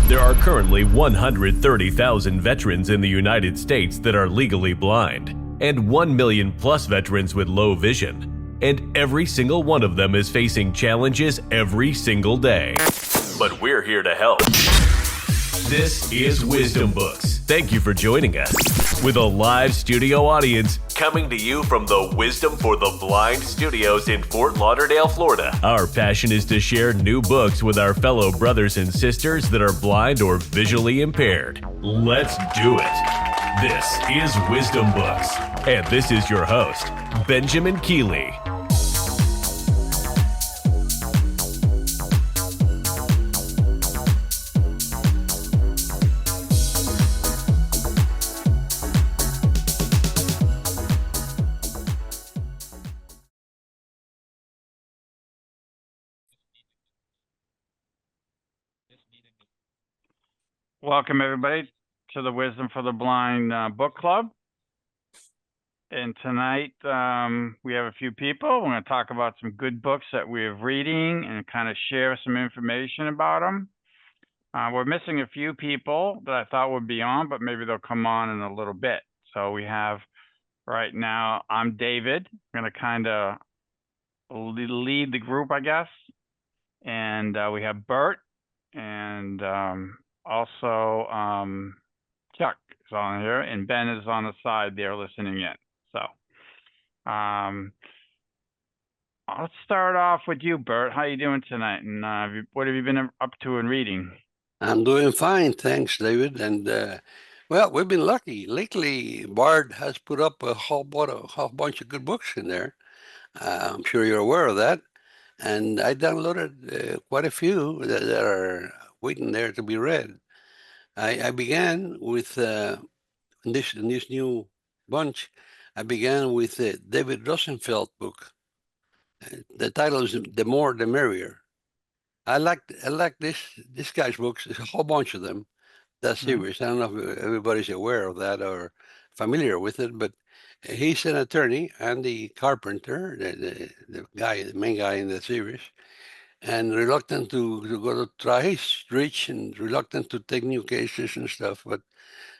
There are currently 130,000 veterans in the United States that are legally blind, and 1 million plus veterans with low vision. And every single one of them is facing challenges every single day. But we're here to help. This is Wisdom Books. Thank you for joining us. With a live studio audience coming to you from the Wisdom for the Blind studios in Fort Lauderdale, Florida. Our passion is to share new books with our fellow brothers and sisters that are blind or visually impaired. Let's do it. This is Wisdom Books, and this is your host, Benjamin Keeley. Welcome, everybody, to the Wisdom for the Blind book club. And tonight, we have a few people. We're going to talk about some good books that we're reading and kind of share some information about them. We're missing a few people that I thought would be on, but maybe they'll come on in a little bit. So we have right now, I'm David. I'm going to kind of lead the group, I guess. And we have Bert and also Chuck is on here, and Ben is on the side there listening in. So let's start off with you, Bert. How you doing tonight? And what have you been up to in reading? I'm doing fine, thanks, David. And well, we've been lucky. Lately, Bard has put up a whole bunch of good books in there. I'm sure you're aware of that. And I downloaded quite a few that are waiting there to be read. I began with this new bunch. I began with the David Rosenfeld book. The title is "The More the Merrier." I like this guy's books. There's a whole bunch of them. That series. I don't know if everybody's aware of that or familiar with it, but he's an attorney, Andy Carpenter, the main guy in the series, and reluctant to go to trial. He's rich and reluctant to take new cases and stuff, but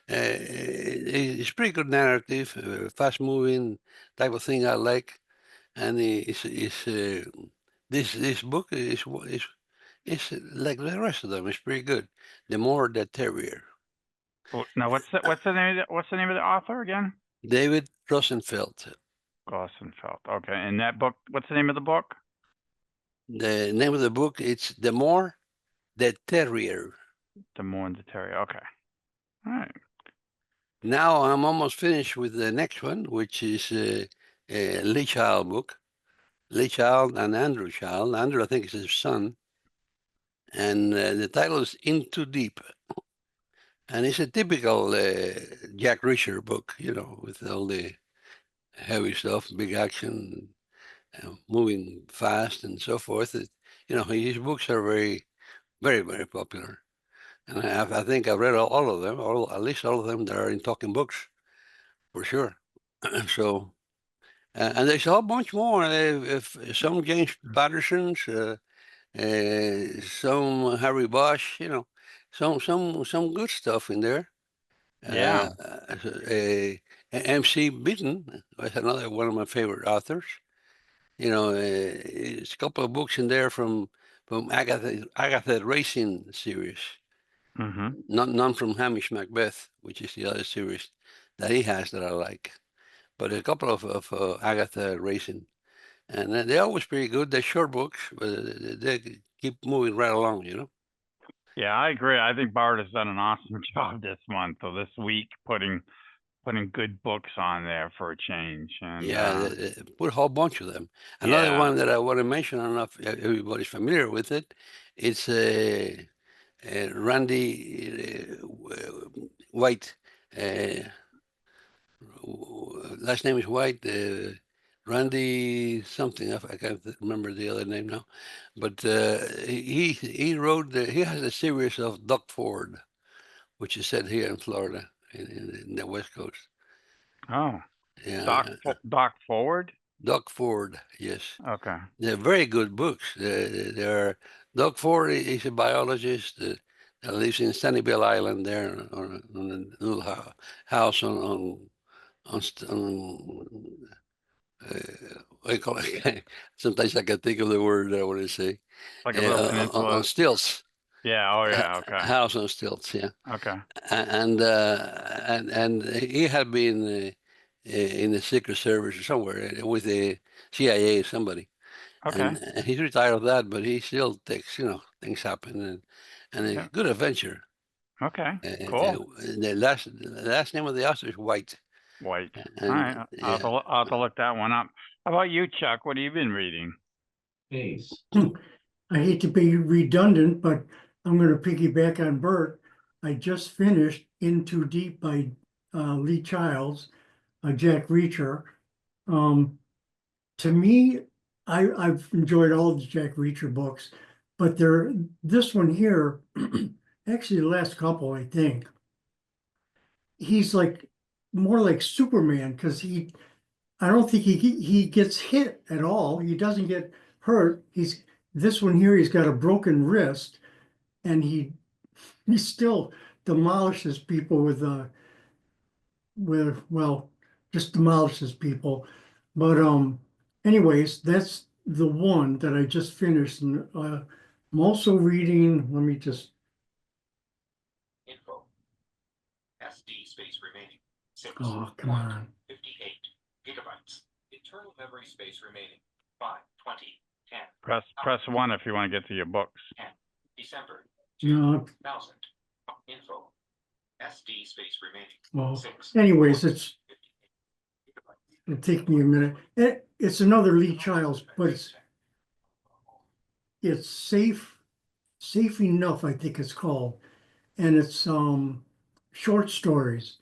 it's pretty good narrative, fast-moving type of thing I like. And this book is like the rest of them. It's pretty good. The More the Terrier. Now, what's the name of the author again? David Rosenfeld. Rosenfeld. Okay, and that book. What's the name of the book? The name of the book, it's The More the Terrier. The More the Terrier. Okay. All right. Now I'm almost finished with the next one, which is a Lee Child book. Lee Child and Andrew Child. Andrew, I think, is his son. And the title is In Too Deep. And it's a typical Jack Reacher book, with all the heavy stuff, big action, moving fast and so forth. His books are very, very, very popular. And I think I've read all of them, at least all of them that are in Talking Books, for sure. So, and there's a whole bunch more. Some James Patterson's, some Harry Bosch, some good stuff in there. Yeah. MC Beaton was another one of my favorite authors. It's a couple of books in there from Agatha Racing series. Mm-hmm. None from Hamish Macbeth, which is the other series that he has that I like. But a couple of Agatha Racing. And they're always pretty good. They're short books, but they keep moving right along, Yeah, I agree. I think Bard has done an awesome job this month or this week putting good books on there for a change. And they put a whole bunch of them. Another one that I want to mention, I don't know if everybody's familiar with it. It's Randy White. Last name is White. Randy something. I can't remember the other name now, but he wrote. He has a series of Doc Ford, which is set here in Florida, in the West Coast. Oh, yeah. Doc Ford. Doc Ford, yes. Okay. They're very good books. Doc Ford is a biologist. that lives in Sunnyvale Island there on a little house what do you call it? Sometimes I can think of the word that I want to say. Like a little peninsula. On stilts. Yeah. Oh, yeah. Okay. House on stilts, yeah. Okay. And he had been in the Secret Service or somewhere with the CIA or somebody. Okay. And he's retired of that, but he still takes, things happen and a Yeah. good adventure. Okay. Cool. The last name of the author is White. White. All And right. I'll have to look that one up. How about you, Chuck? What have you been reading? Ace. I hate to be redundant, but I'm going to piggyback on Bert. I just finished In Too Deep by Lee Childs, Jack Reacher. To me, I've enjoyed all the Jack Reacher books, but this one here, actually the last couple, I think, he's like more like Superman because I don't think he gets hit at all. He doesn't get hurt. This one here, he's got a broken wrist, and he still demolishes people well, just demolishes people. But anyways, that's the one that I just finished, and I'm also reading. Let me just. Info. SD space remaining. 6. Oh, come on. 58 gigabytes. Internal memory space remaining. 5, 20, 10. Press 1 if you want to get to your books. 10. December. No, 2000. Info. SD space remaining. well, 6. anyways, 58 gigabytes. it'll take me a minute. It's another Lee Childs, but it's safe enough, I think it's called, and it's short stories,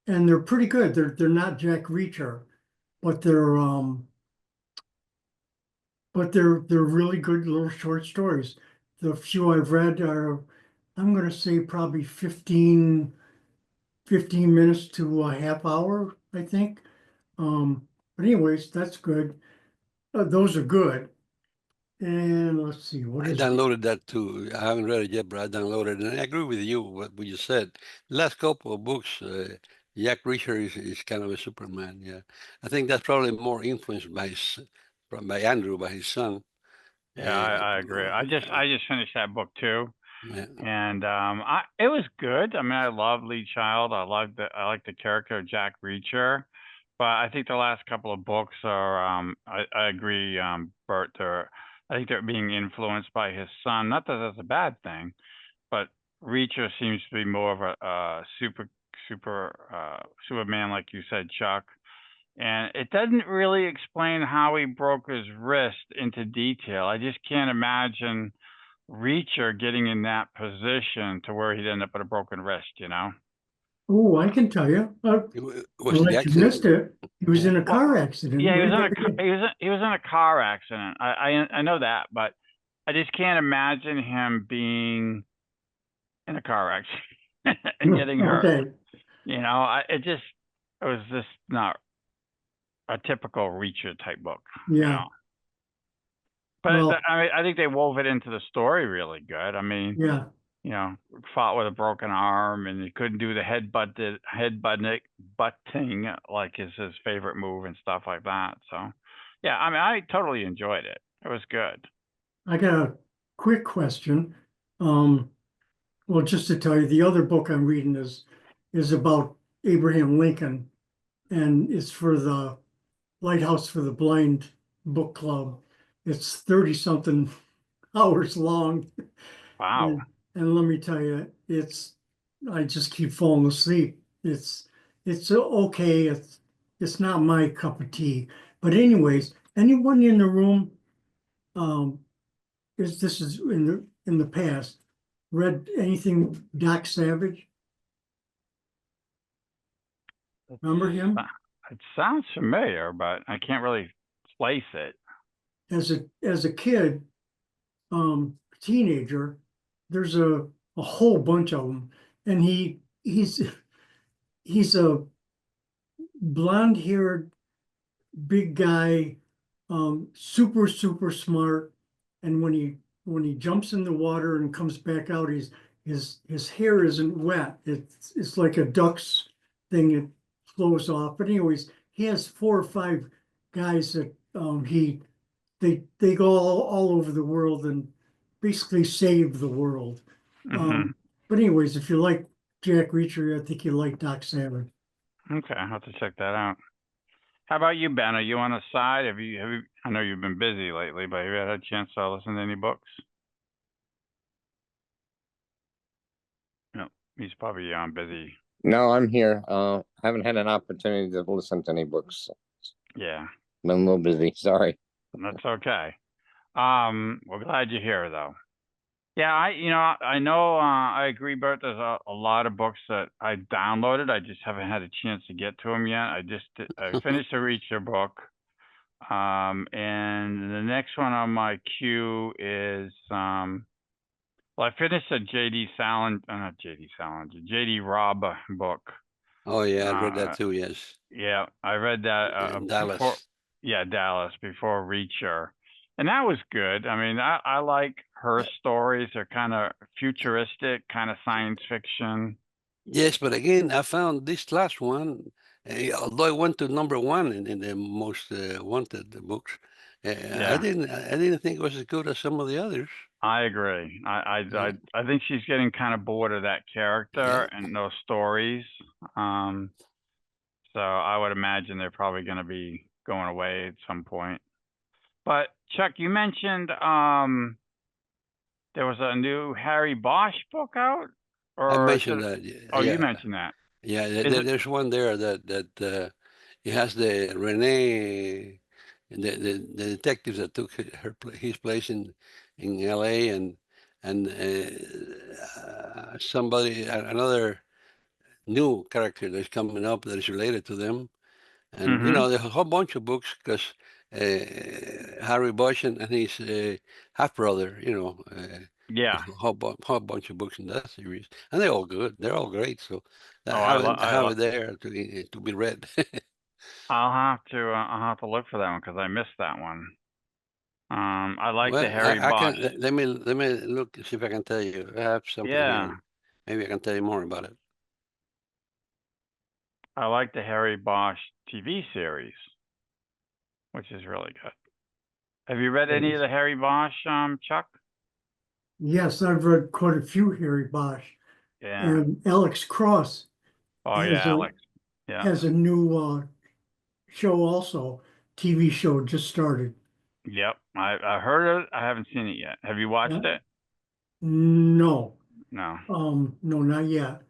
and they're pretty good. They're not Jack Reacher, but they're really good little short stories. The few I've read are, I'm going to say probably 15 minutes to a half hour, I think. But anyways, that's good. Those are good. And let's see, what I is downloaded that too. I haven't read it yet, but I downloaded it. And I agree with you, what you said. The last couple of books, Jack Reacher is kind of a Superman, yeah. I think that's probably more influenced by Andrew, by his son. Yeah, I agree. I just finished that book too, Yeah. and it was good. I mean, I love Lee Child. I like the character of Jack Reacher, but I think the last couple of books are I agree, Bert. I think they're being influenced by his son. Not that that's a bad thing, but Reacher seems to be more of a Superman, like you said, Chuck. And it doesn't really explain how he broke his wrist into detail. I just can't imagine Reacher getting in that position to where he'd end up with a broken wrist, you know? Oh, I can tell you. Was the Unless you missed accident? it, he was in a car accident. Yeah, he was right? he was in a car accident. I know that, but I just can't imagine him being in a car accident and getting hurt. Okay. You know, it was just not a typical Reacher type book. You Yeah. know? But Well, I think they wove it into the story really good. I mean, yeah. you know, fought with a broken arm and he couldn't do the butting like is his favorite move and stuff like that. So, yeah, I mean, I totally enjoyed it. It was good. I got a quick question. Well, just to tell you, the other book I'm reading is about Abraham Lincoln, and it's for the Lighthouse for the Blind book club. It's 30-something hours long. Wow. And let me tell you, I just keep falling asleep. It's okay. It's not my cup of tea. But anyways, anyone in the room, this is in the past, read anything Doc Savage? Remember him? It sounds familiar, but I can't really place it. As a kid, teenager, there's a whole bunch of them, and he's a blonde-haired big guy, super smart, and when he jumps in the water and comes back out, his hair isn't wet. It's like a duck's thing that flows off. But anyways, he has 4 or 5 guys that they go all over the world and basically save the world. Mhm. But anyways, if you like Jack Reacher, I think you like Doc Savage. Okay, I'll have to check that out. How about you, Ben? Are you on the side? Have you, I know you've been busy lately, but have you had a chance to listen to any books? No, he's probably busy. No, I'm here. Haven't had an opportunity to listen to any books. Yeah, Been a little busy. Sorry. that's okay. We're glad you're here though. Yeah, I know, I agree, Bert. There's a lot of books that I downloaded. I just haven't had a chance to get to them yet. I finished the Reacher book. And the next one on my queue is, well, I finished a not J.D. Salinger, J.D. Robb book. Oh, yeah, I read that Uh, too, yes. Yeah, I read that In before, Dallas. yeah, Dallas before Reacher, and that was good. I mean, I like her stories. They're kind of futuristic, kind of science fiction. Yes, but again, I found this last one, although it went to #1 in the most wanted books, Yeah. I didn't think it was as good as some of the others. I agree. Yeah. I think she's getting kind of bored of that character and those stories. So I would imagine they're probably going to be going away at some point. But Chuck, you mentioned there was a new Harry Bosch book out, I or mentioned that. oh, you Yeah, mentioned that. yeah. Is it? There's one there that it has the Renee, the detective that took his place in L.A. and another new character that's coming up that is related to them. And you Mm-hmm. know, there's a whole bunch of books because Harry Bosch and his half brother, Yeah. there's a whole bunch of books in that series, and they're all good. They're all great. So Oh, I have it there to be read. I'll have to look for that one because I missed that one. I like the Well, Harry I Bosch. can let me look see if I can tell you. I have something Yeah, here. Maybe I can tell you more about it. I like the Harry Bosch TV series, which is really good. Have you read any of the Harry Bosch, Chuck? Yes, I've read quite a few Harry Bosch. Yeah. And Alex Cross Oh has yeah, a Alex. Yeah. has a new show also, TV show just started. Yep. I heard it. I haven't seen it yet. Have you watched Yeah. it? No, No. no, not yet.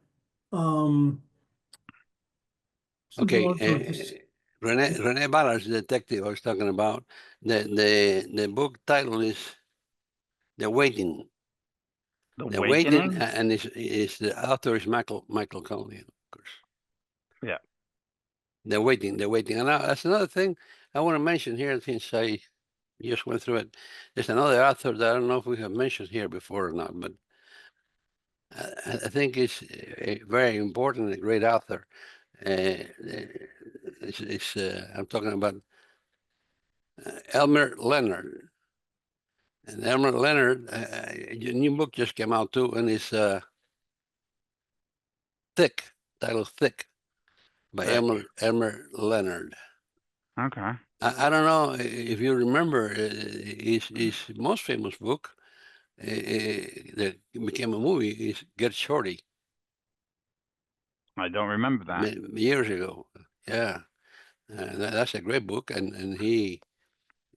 Something Okay, else with this- Rene Barras, the detective I was talking about. The book title is The Waiting. The The Waiting, Awakening? and is the author is Michael Connelly, of course. Yeah. The Waiting, and that's another thing I want to mention here since I just went through it. There's another author that I don't know if we have mentioned here before or not, but I think it's a very important, a great author. I'm talking about Elmer Leonard. And Elmer Leonard, a new book just came out too, and it's Thick, titled Thick, by Thick. Elmer Leonard. Okay. I don't know if you remember his most famous book that became a movie is Get Shorty. I don't remember that. Years ago. Yeah, that's a great book, and he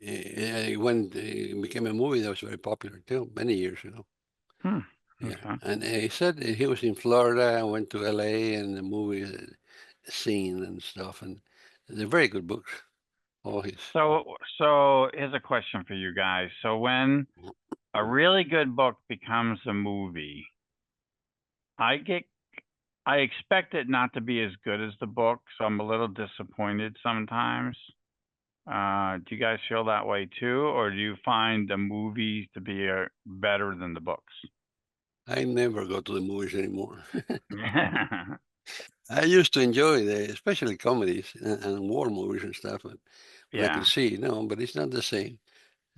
when it became a movie that was very popular too, many years ago. Hmm. Yeah, Okay. and he said that he was in Florida and went to LA and the movie scene and stuff, and they're very good books. All his. So here's a question for you guys. So when a really good book becomes a movie, I expect it not to be as good as the book, so I'm a little disappointed sometimes. Do you guys feel that way too, or do you find the movies to be better than the books? I never go to the movies anymore. I used to enjoy especially comedies and war movies and stuff, but I Yeah. could see, but it's not the same.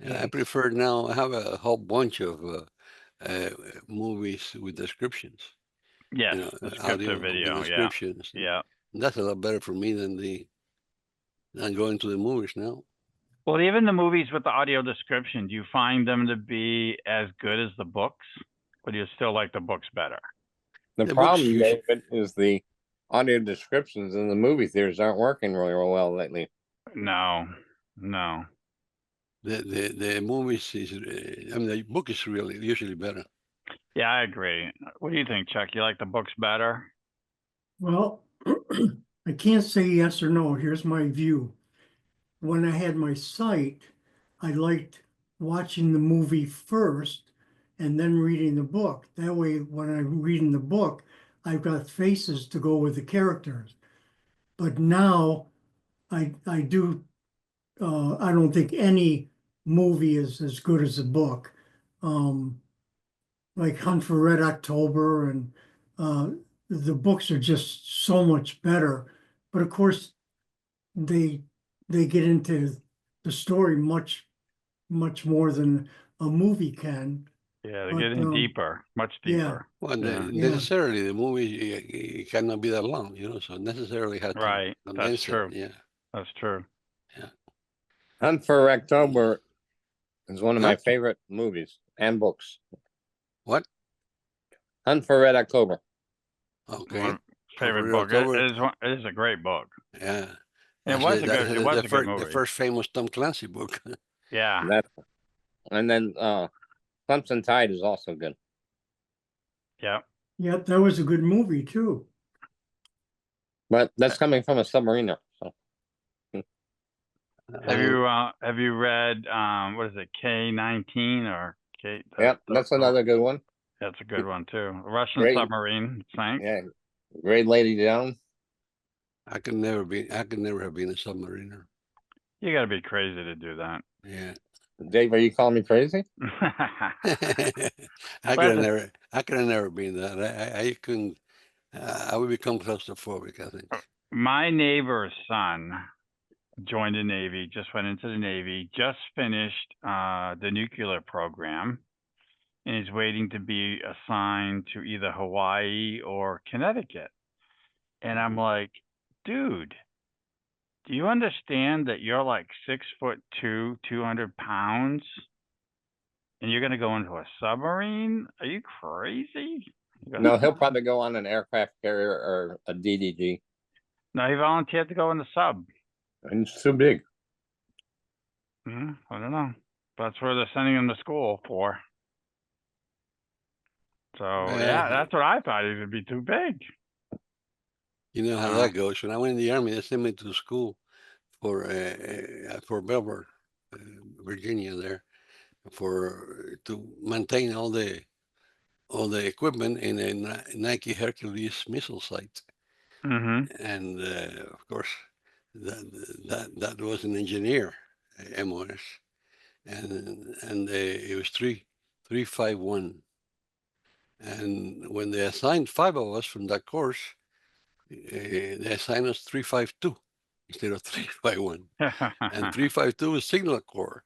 I Yes. prefer now. I have a whole bunch of uh, movies with descriptions. Yes, You know, the audio scripted video, with yeah, descriptions. yeah. That's a lot better for me than going to the movies now. Well, even the movies with the audio description, do you find them to be as good as the books? Or do you still like the books better? The The books problem, usually, David, is the audio descriptions in the movie theaters aren't working really well lately. No, no. the movies is, I mean, the book is really usually better. Yeah, I agree. What do you think, Chuck? You like the books better? Well, I can't say yes or no. Here's my view. When I had my sight, I liked watching the movie first and then reading the book. That way, when I'm reading the book, I've got faces to go with the characters. But now I do I don't think any movie is as good as a book. Um, like Hunt for Red October and uh, the books are just so much better. But of course, they they get into the story much more than a movie can. Yeah, they're But getting deeper, much yeah, deeper. Well, Yeah. necessarily the movie it cannot be that long, you know, so necessarily have to Right, that's condense it. true. Yeah. That's true. Hunt for October is one of Huh? my favorite movies and books. What? Hunt for Red October. Okay. My favorite Red book. October. It is a great book. Yeah. It was a That's good. It was a good the movie. first famous Tom Clancy book. Yeah. That, and then Clemson Tide is also good. Yeah. yeah, that was a good movie too. But that's coming from a submariner. So Have you read what is it, K-19 or K? yeah, that's another good one. That's a good one too. Russian Great. submarine sank. Yeah, Great Lady Down. I could never have been a submariner. You got to be crazy to do that. Yeah. Dave, are you calling me crazy? I could have never been that. I couldn't. I would become claustrophobic, I think. My neighbor's son joined the Navy, just went into the Navy, just finished the nuclear program, and is waiting to be assigned to either Hawaii or Connecticut. And I'm like, dude, do you understand that you're like 6'2", 200 pounds, and you're gonna go into a submarine? Are you crazy? He goes, No, he'll probably go on an aircraft carrier or a DDG. No, he volunteered to go in the sub. And it's too big. I don't know. That's where they're sending him to school for. So yeah, that's what I thought. He would be too big. You know how that goes. When I went in the army, they sent me to school for Belvoir, Virginia, there, to maintain all the equipment in a Nike Hercules missile site. Mm-hmm. And of course, that was an engineer, MOS, and it was 351. And when they assigned 5 of us from that course, they assigned us 352 instead of 351. And 352 is Signal Corps,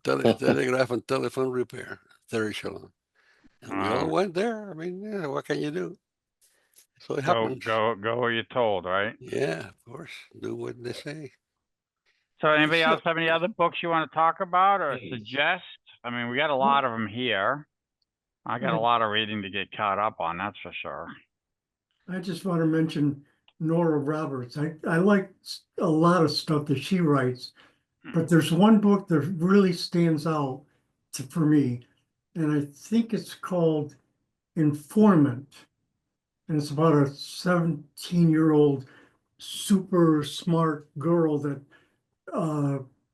telegraph and telephone repair, third echelon. And we all went there. I mean, yeah, what can you do? So it happens. Go where you're told, right? Yeah, of course. Do what they say. So anybody else have any other books you want to talk about or suggest? I mean, we got a lot of them here. I got a lot of reading to get caught up on, that's for sure. I just want to mention Nora Roberts. I like a lot of stuff that she writes, but there's one book that really stands out for me, and I think it's called Informant. And it's about a 17-year-old super smart girl that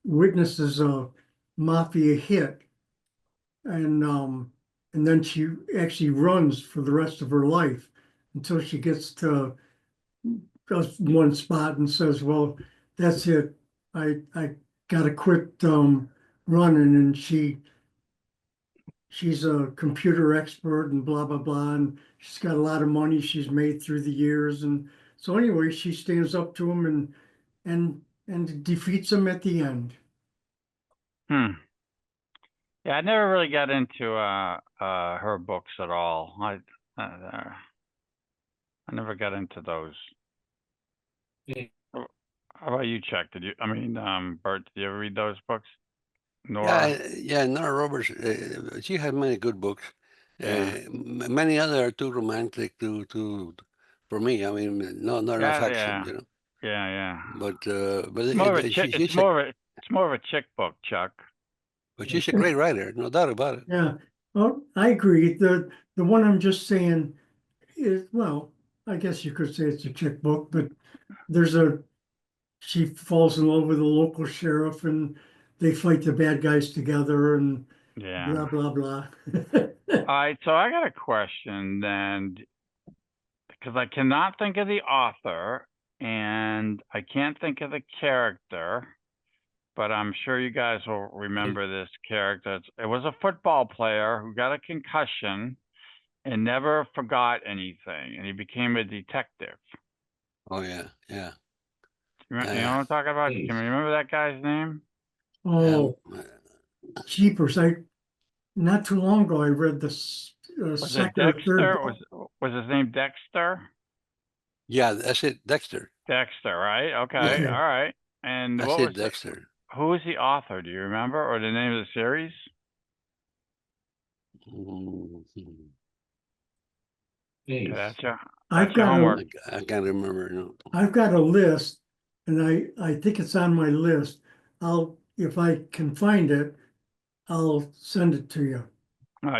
witnesses a mafia hit, and then she actually runs for the rest of her life until she gets to one spot and says, "Well, that's it. I got to quit running." And she's a computer expert and blah blah blah, and she's got a lot of money she's made through the years, and so anyway, she stands up to him and defeats him at the end. Yeah, I never really got into her books at all. I never got into those. How about you, Chuck? Bert, did you ever read those books? Nora? Yeah, Nora Roberts, she has many good books. Yeah. Many other are too romantic for me. I mean, no, not enough Yeah, action, yeah, you know. yeah. But It's more of a she, chick. she's a It's more of a chick book, Chuck. but she's a great writer, no doubt about it. Yeah, well, I agree. The one I'm just saying is, well, I guess you could say it's a chick book, but there's she falls in love with the local sheriff and they fight the bad guys together and Yeah. blah, blah, blah. All right, so I got a question then, because I cannot think of the author and I can't think of the character, but I'm sure you guys will remember this character. It was a football player who got a concussion and never forgot anything, and he became a detective. Oh yeah, yeah. You know what I'm talking about? Can you remember that guy's name? Oh, Um, jeepers. Not too long ago, I read the Was it second or third Dexter? book. Was his name Dexter? yeah, that's it, Dexter. Dexter, right? Okay, Okay. all right. And That's it, Dexter. who was the author? Do you remember, or the name of the series? Mhm. Okay, that's your I've your got homework. I can't remember. No. I've got a list and I think it's on my list. If I can find it, I'll send it to you.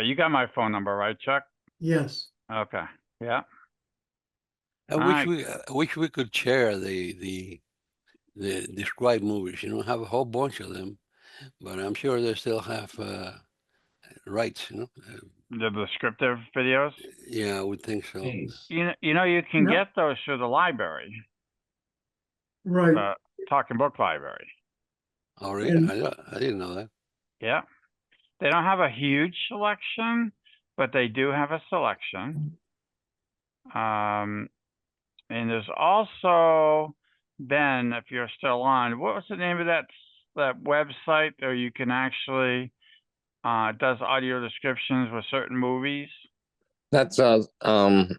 You got my phone number, right, Chuck? Yes. Okay. Yeah. I All wish right. we could share the described movies. You know, have a whole bunch of them, but I'm sure they still have rights. You know, The descriptive videos. yeah, I would think so. You can No. get those through the library, Right. the Talking Book Library. Oh, really? And I didn't know that. Yeah. They don't have a huge selection, but they do have a selection. And there's also, Ben, if you're still on, what was the name of that website where you can actually does audio descriptions with certain movies? That's hold on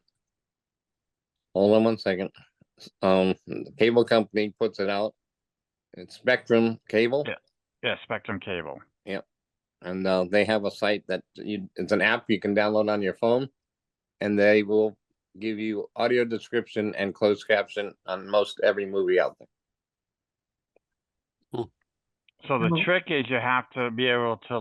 one second. The cable company puts it out. It's Spectrum Cable. Yeah. Yeah, Spectrum Cable. And they have a site that it's an app you can download on your phone, and they will give you audio description and closed caption on most every movie out there. So the Well- trick is you have to be able to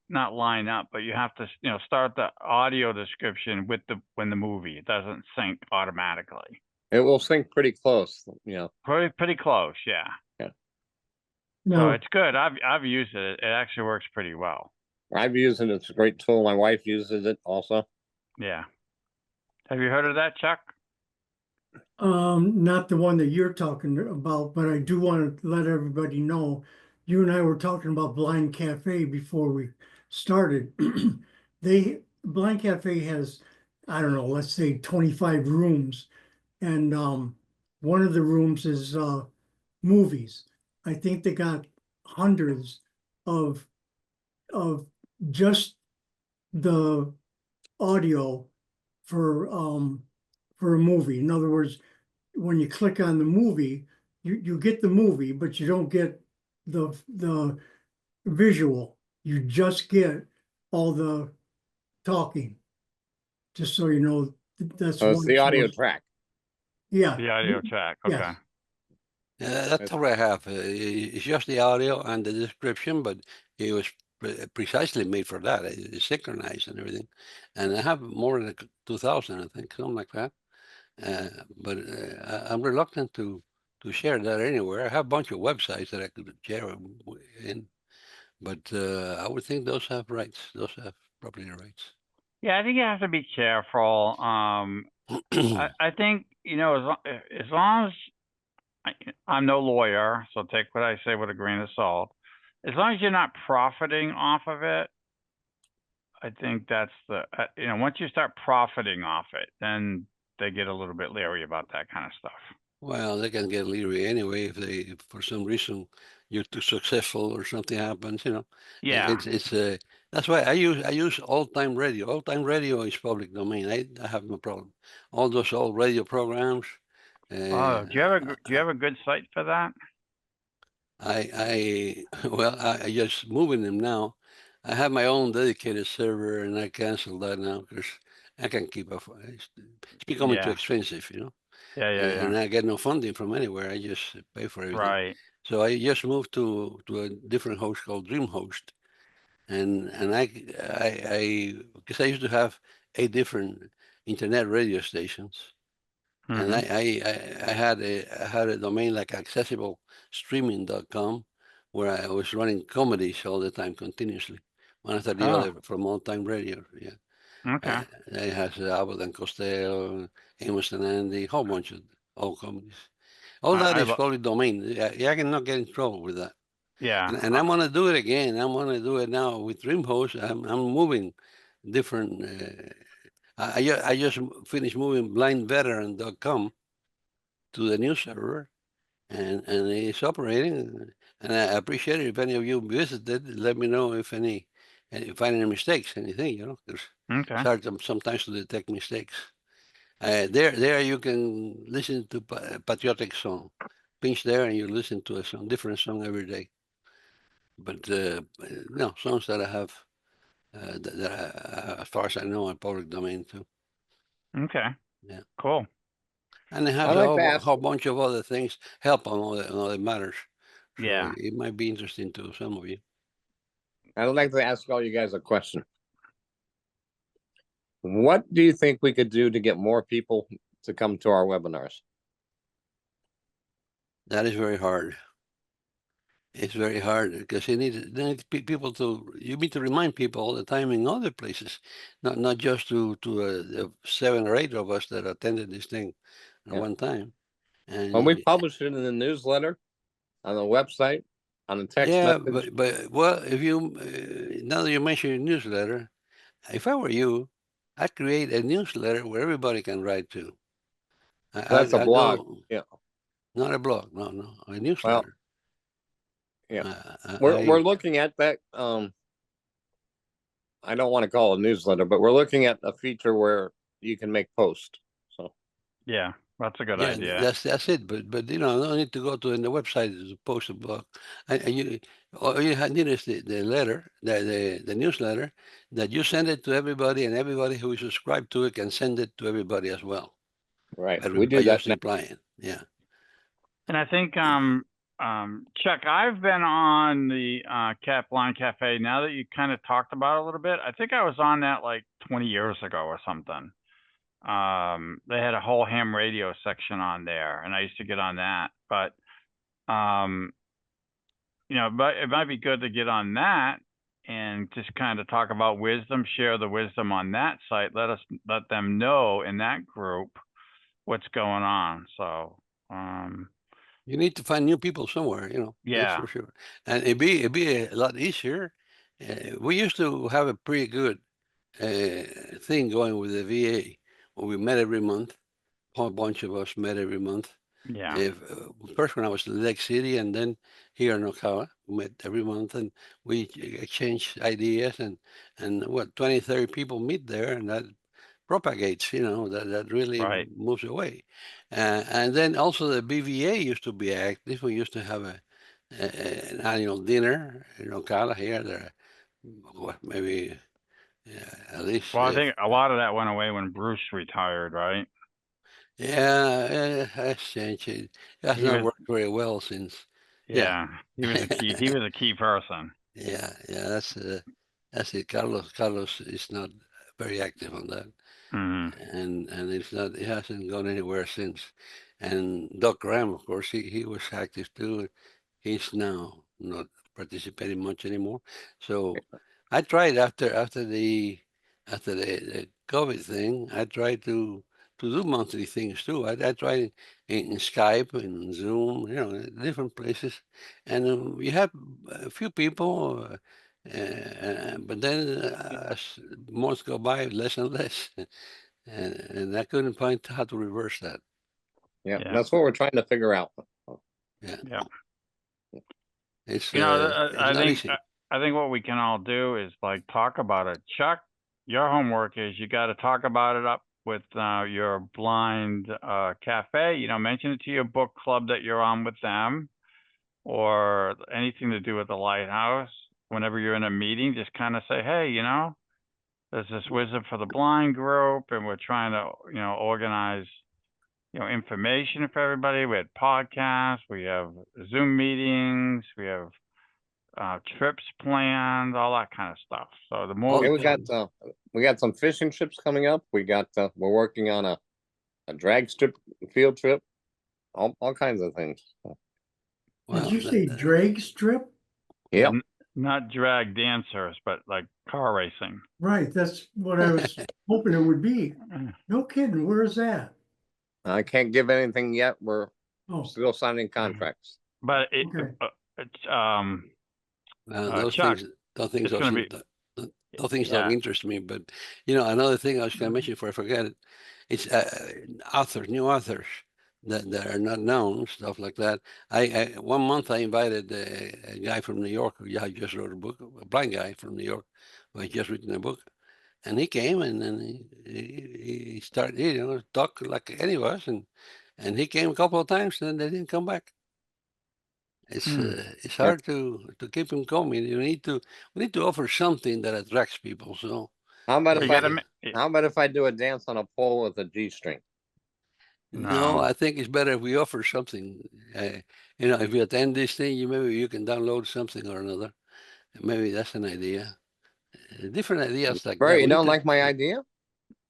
not line up, but you have to, start the audio description with when the movie, it doesn't sync automatically. It will sync pretty close, Pretty close, yeah. So no, it's good. I've used it. It actually works pretty well. I've used it. It's a great tool. My wife uses it also. Yeah. Have you heard of that, Chuck? not the one that you're talking about, but I do want to let everybody know, you and I were talking about Blind Cafe before we started. Blind Cafe has, I don't know, let's say 25 rooms. And one of the rooms is movies. I think they got hundreds of just the audio for a movie. In other words, when you click on the movie, you get the movie, but you don't get the visual. You just get all the talking. Just so you know, that's So it's one the audio source. track. Yeah. The audio track. Okay. Yes. Yeah, that's all I have. It's just the audio and the description, but it was precisely made for that. It's synchronized and everything. And I have more than 2,000, I think, something like that. But I'm reluctant to share that anywhere. I have a bunch of websites that I could share in, but I would think those have rights. Those have property rights. Yeah, I think you have to be careful. I think, as long as I'm no lawyer, so take what I say with a grain of salt. As long as you're not profiting off of it, I think that's once you start profiting off it, then they get a little bit leery about that kind of stuff. Well, they can get leery anyway if for some reason, you're too successful or something happens, you know. Yeah. It's that's why I use old time radio. Old time radio is public domain. I have no problem. All those old radio programs. Oh, do you have do you have a good site for that? Well, I just moving them now. I have my own dedicated server, and I canceled that now because I can keep up. It's becoming too Yeah. expensive, you know. Yeah, yeah, And yeah. I get no funding from anywhere. I just pay for everything. Right. So I just moved to a different host called DreamHost, and I because I used to have 8 different internet radio stations, and Mhm. I had a domain like accessibleStreaming.com where I was running comedies all the time continuously, one after the Oh, other from old time radio. Yeah, okay. it has Abbott and Costello, Amos and Andy, a whole bunch of old comedies. All that I is lo public domain. I cannot get in trouble with that. yeah. And I'm gonna do it again. I'm gonna do it now with DreamHost. I'm moving different. I just finished moving blindveteran.com to the new server, and it's operating. And I appreciate it if any of you visited. Let me know if you find any mistakes, anything. You know, it's Okay. hard sometimes to detect mistakes. There you can listen to patriotic song. Pinch there, and you listen to a song, different song every day. But no, songs that I have as far as I know, are public domain too. Okay. Yeah. Cool. And it has I'd like to a ask, whole bunch of other things help on other matters. So Yeah. it might be interesting to some of you. I'd like to ask all you guys a question. What do you think we could do to get more people to come to our webinars? That is very hard. It's very hard because you need people to. You need to remind people all the time in other places, not just to the 7 or 8 of us that attended this thing at Yeah. one time. And When we publish it in the newsletter, on the website, on the text yeah, message, but well, if you now that you mention your newsletter, if I were you, I'd create a newsletter where everybody can write to. that's a I blog. go, Yeah. not a blog, no, a Well, newsletter. yeah. I, We're looking at that. I don't want to call it a newsletter, but we're looking at a feature where you can make posts. So Yeah. That's a good yeah, idea. that's it. But you know, no need to go to the website to post a blog. All you need is the letter, the newsletter that you send it to everybody, and everybody who is subscribed to it can send it to everybody as well. right, By, we by do that just now. replying. Yeah. And I think Chuck, I've been on the Blind Cafe now that you kind of talked about it a little bit. I think I was on that like 20 years ago or something. They had a whole ham radio section on there, and I used to get on that. But you know, but it might be good to get on that and just kind of talk about wisdom, share the wisdom on that site. Let them know in that group what's going on. So You need to find new people somewhere, you know. That's yeah. for sure. And it'd be a lot easier. We used to have a pretty good thing going with the VA. Where we met every month. A whole bunch of us met every month. Yeah. First when I was in Lake City, and then here in Ocala, we met every month, and we exchanged ideas, and what 20, 30 people meet there, and that propagates, you know, that really Right. moves away. And then also the BVA used to be active. We used to have an annual dinner in Ocala here. There, what, maybe at least, Well, I think a lot of that went away when Bruce retired, right? yeah, that's changed. It has He not was, worked very well since. yeah, he was a key. He was a key person. Yeah, that's it. Carlos is not very active on that. Hmm. And it hasn't gone anywhere since. And Doc Graham, of course, he was active too. He's now not participating much anymore. So I tried after the COVID thing, I tried to do monthly things too. I tried in Skype and Zoom, you know, different places, and we had a few people. But then as months go by, less and less. And I couldn't find how to reverse that. Yeah, Yeah. that's what we're trying to figure out. Yeah. Yeah. It's You know, it's I not think easy. I think what we can all do is like talk about it. Chuck, your homework is you got to talk about it up with your blind cafe. You know, mention it to your book club that you're on with them, or anything to do with the lighthouse. Whenever you're in a meeting, just kind of say, hey, you know, there's this Wisdom for the Blind group, and we're trying to, you know, organize, you know, information for everybody. We had podcasts, we have Zoom meetings, we have trips planned, all that kind of stuff. So the more Oh, Yeah, we we got some fishing trips coming up. We're working on a drag strip field trip, all kinds of things. Did well, you say drag strip? Yep. not drag dancers, but like car racing. Right, that's what I was hoping it would be. No kidding, where is that? I can't give anything yet. We're Oh, still signing contracts. But okay. it's those Chuck, things, those things it's don't gonna seem, be those things don't yeah. interest me. But you know, another thing I was going to mention before I forget it, it's authors, new authors that are not known, stuff like that. I 1 month I invited a guy from New York who just wrote a book, a blind guy from New York who had just written a book, and he came and then he started, you know, talk like any of us, and he came a couple of times and then they didn't come back. Hmm. It's Yeah. hard to keep him coming. We need to offer something that attracts people. So How about You if gotta how about if I do a dance on a pole with a G string? no, no. I think it's better if we offer something. You know, if you attend this thing, maybe you can download something or another. Maybe that's an idea. Different ideas like Bert, that. you We need don't to. like my idea?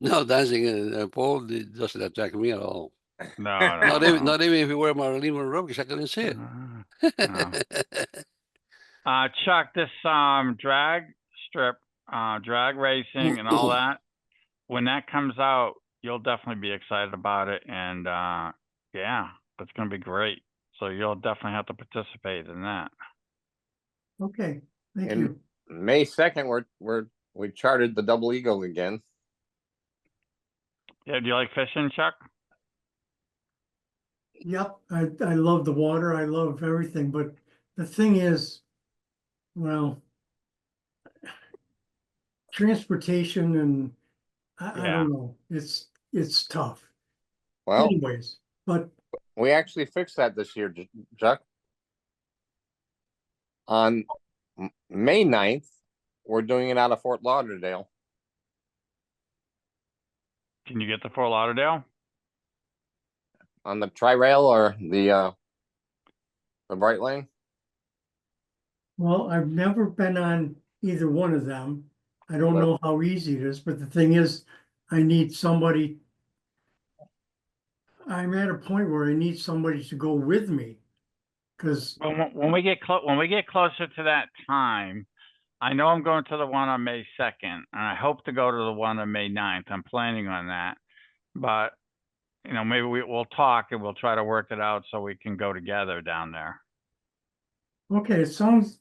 No, dancing in a pole it doesn't attract me at all. No, Not even if you wear Marilyn Monroe, because I couldn't see it. no. Chuck, this drag strip, drag racing and all that, when that comes out, you'll definitely be excited about it, and yeah, it's gonna be great. So you'll definitely have to participate in that. Okay, thank In you. May 2nd, we chartered the Double Eagle again. Yeah, do you like fishing, Chuck? Yep, I love the water, I love everything, but the thing is, well, transportation and I Yeah. don't know, it's tough. Well, Anyways, but we actually fixed that this year, Chuck. On May 9th, we're doing it out of Fort Lauderdale. Can you get to Fort Lauderdale? On the Tri-Rail or the Bright Lane. well, I've never been on either one of them. I don't Well- know how easy it is, but the thing is, I need somebody. I'm at a point where I need somebody to go with me. Cause, When we get closer to that time, I know I'm going to the one on May 2nd, and I hope to go to the one on May 9th. I'm planning on that, but you know, maybe we'll talk and we'll try to work it out so we can go together down there. okay, it sounds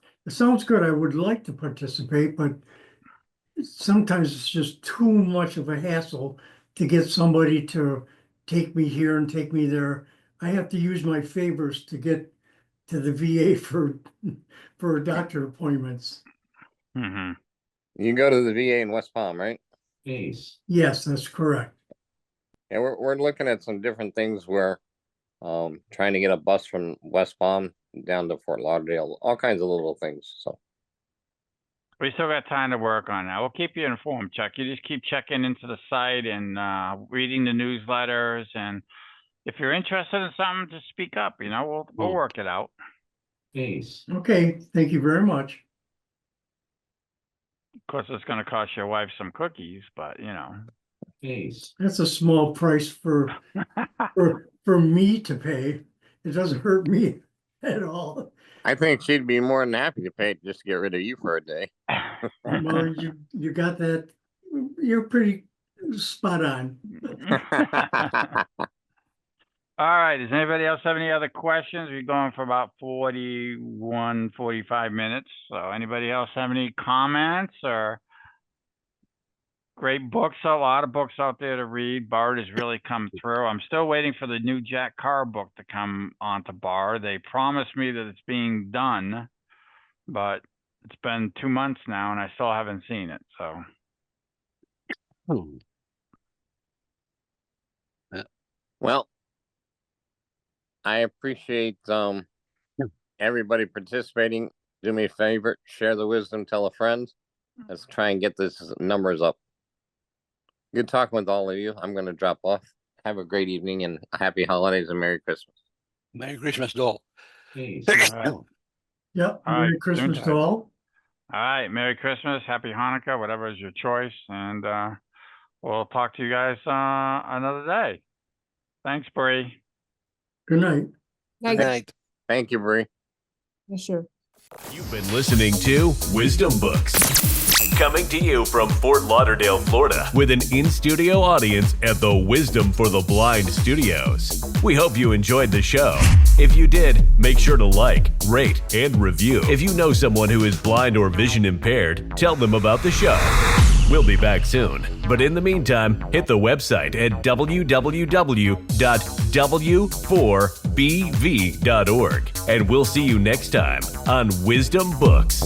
good. I would like to participate, but sometimes it's just too much of a hassle to get somebody to take me here and take me there. I have to use my favors to get to the VA for doctor appointments. Hmm. You can go to the VA in West Palm, right? Yes, that's correct. Yeah, we're looking at some different things where trying to get a bus from West Palm down to Fort Lauderdale, all kinds of little things. So We still got time to work on that. We'll keep you informed, Chuck. You just keep checking into the site and reading the newsletters. And if you're interested in something, just speak up. You know, we'll work it out. Okay, thank you very much. Of course, it's going to cost your wife some cookies, but you know. That's a small price for me to pay. It doesn't hurt me at all. I think she'd be more than happy to pay just to get rid of you for a day. Well, you got that. You're pretty spot on. All right. Does anybody else have any other questions? We're going for about 45 minutes. So anybody else have any comments or great books? A lot of books out there to read. Bard has really come through. I'm still waiting for the new Jack Carr book to come onto Bard. They promised me that it's being done. but it's been 2 months now and I still haven't seen it, so. Hmm. Well, I appreciate everybody participating. Do me a favor, share the wisdom, tell a friend. Let's try and get this numbers up. Good talking with all of you. I'm going to drop off. Have a great evening and happy holidays and Merry Christmas. Merry Christmas, doll. right. Yep, All Merry right, Christmas soon to time. all. All right, Merry Christmas, Happy Hanukkah, whatever is your choice, and we'll talk to you guys another day. Thanks, Bree. Good night. Good night. Thank you, Bree. Yeah, sure. You've been listening to Wisdom Books. Coming to you from Fort Lauderdale, Florida, with an in-studio audience at the Wisdom for the Blind Studios. We hope you enjoyed the show. If you did, make sure to like, rate, and review. If you know someone who is blind or vision impaired, tell them about the show. We'll be back soon. But in the meantime, hit the website at www.w4bv.org. And we'll see you next time on Wisdom Books.